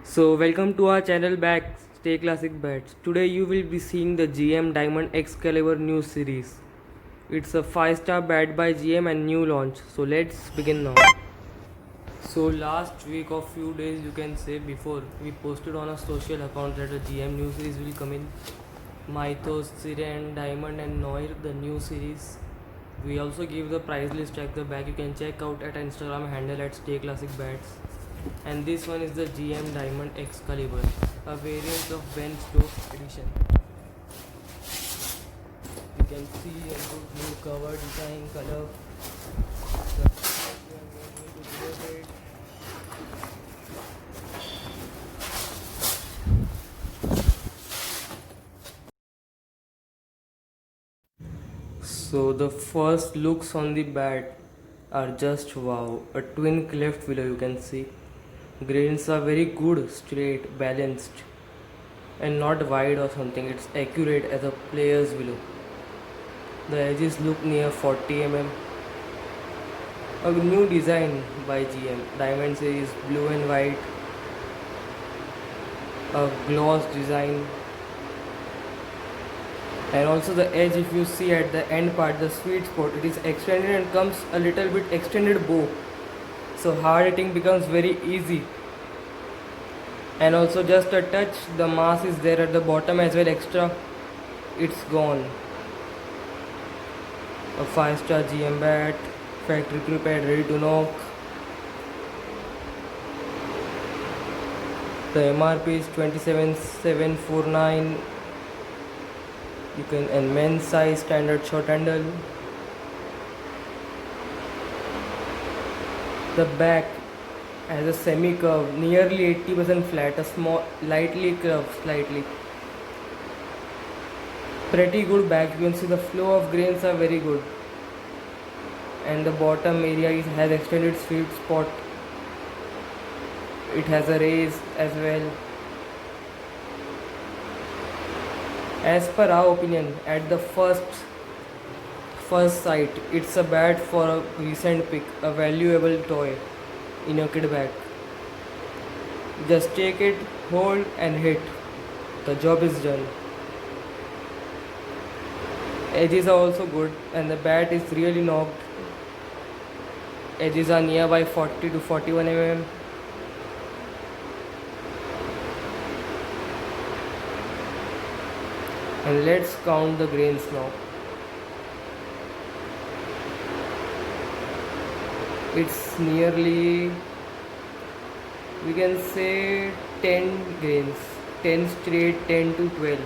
So welcome to our channel back Stay Classic Bats. Today you will be seeing the GM Diamond Excalibur new series. It's a 5-star bat by GM and new launch. So let's begin now. So last week or few days you can say before we posted on a social account that the GM new series will come in. Mythos, Siren, Diamond and Noir the new series. We also give the price list at the back. You can check out at Instagram handle at Stay Classic Bats. And this one is the GM Diamond Excalibur, a variant of Ben Stokes edition. You can see a good new cover design color. So the first looks on the bat are just wow. A twin cleft below you can see. Grains are very good, straight, balanced and not wide or something. It's accurate as a player's below. The edges look near 40 mm. A new design by GM. Diamond series blue and white. A gloss design. And also the edge, if you see at the end part, the sweet spot, it is extended and comes a little bit extended bow. So hard hitting becomes very easy. And also just a touch, the mass is there at the bottom as well extra. It's gone. A 5-star GM bat, factory prepared, ready to knock. The MRP is 27,749. You can, and men's size standard short handle. The back has a semi curve, nearly 80% flat, a small lightly curved slightly. Pretty good back. You can see the flow of grains are very good, and the bottom area has extended sweet spot. It has a raise as well. As per our opinion, at the first sight, it's a bat for a recent pick, a valuable toy in your kit bag. Just take it, hold and hit. The job is done. Edges are also good and the bat is really knocked. Edges are nearby 40 to 41 mm. And let's count the grains now. It's nearly, we can say 10 grains, 10 straight, 10 to 12.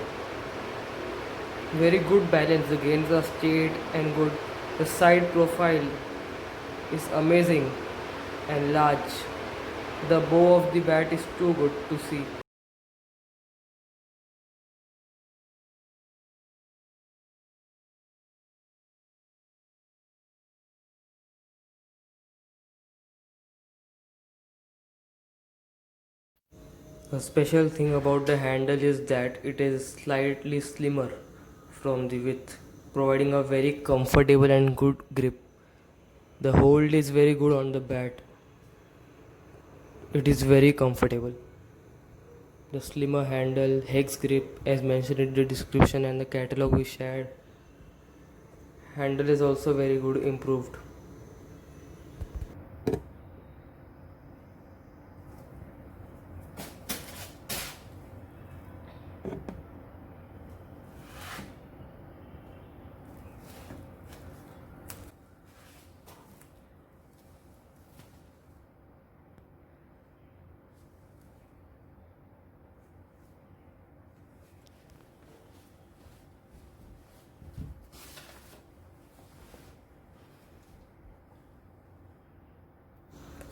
Very good balance. The grains are straight and good. The side profile is amazing and large. The bow of the bat is too good to see. A special thing about the handle is that it is slightly slimmer from the width, providing a very comfortable and good grip. The hold is very good on the bat. It is very comfortable. The slimmer handle, hex grip as mentioned in the description and the catalog we shared. Handle is also very good, improved.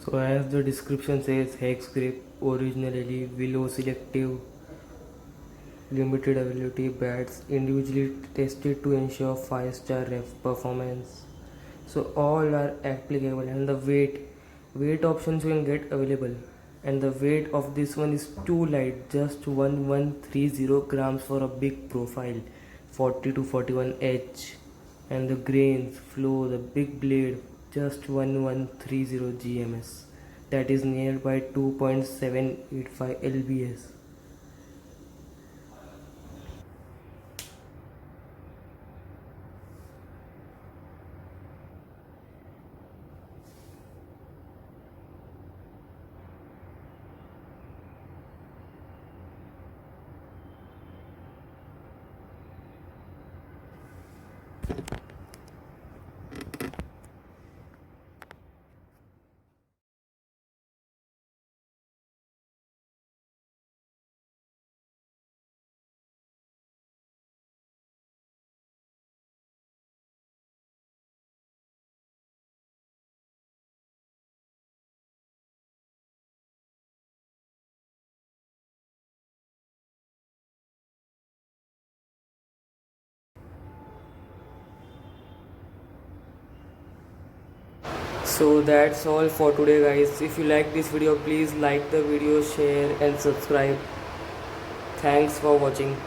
So as the description says, hex grip, originally willow selective, limited availability bats, individually tested to ensure 5-star ref performance. So all are applicable, and the weight options you can get available. And the weight of this one is too light, just 1130 grams for a big profile, 40 to 41 H. And the grains flow, the big blade, just 1130 GMS. that is nearby 2.785 lbs. So that's all for today, guys. If you like this video, please like the video, share and subscribe. Thanks for watching.